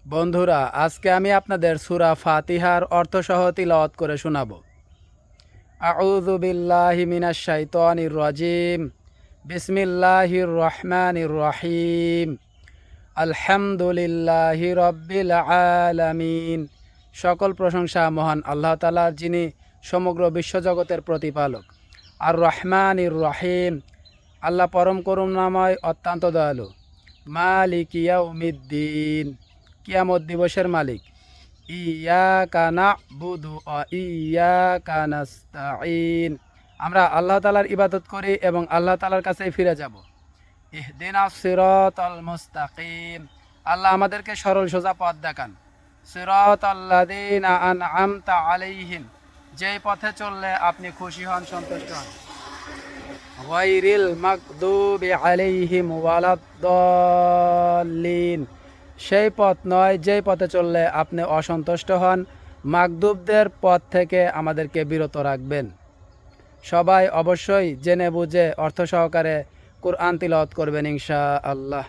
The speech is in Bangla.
বন্ধুরা, আজকে আমি আপনাদের সূরা ফাতিহার অর্থসহ তিলাওয়াত করে শোনাবো। আউযু বিল্লাহি মিনাশ শাইতানির রাজিম। বিসমিল্লাহির রহমানির রহিম। আলহামদুলিল্লাহি রাব্বিল আলামিন। সকল প্রশংসা মহান আল্লাহ তাআলার, যিনি সমগ্র বিশ্বজগতের প্রতিপালক। আর রহমানির রহিম, আল্লাহ পরম করুণাময়, অত্যন্ত দয়ালু। মালিক ইয়াউমিদ্দিন, কিয়ামত দিবসের মালিক। ইয়াকা না'বুদু ওয়া ইয়াকা নাস্তাঈন, আমরা আল্লাহ তাআলার ইবাদত করি এবং আল্লাহ তাআলার কাছেই ফিরে যাব। ইহদিনাস সিরাতাল মুস্তাকিম, আল্লাহ আমাদেরকে সরল সোজা পথ দেখান। সিরাতাল্লাযীনা আন'আমতা আলাইহিম, যেই পথে চললে আপনি খুশি হন, সন্তুষ্ট হন। গায়রিল মাগদুবি আলাইহিম ওয়ালাদ-দাল্লিন, সেই পথ নয় যেই পথে চললে আপনি অসন্তুষ্ট হন। মাগদুবদের পথ থেকে আমাদেরকে বিরত রাখবেন। সবাই অবশ্যই জেনে বুঝে অর্থ সহকারে কুরআন তিলাওয়াত করবেন ইনশাআল্লাহ।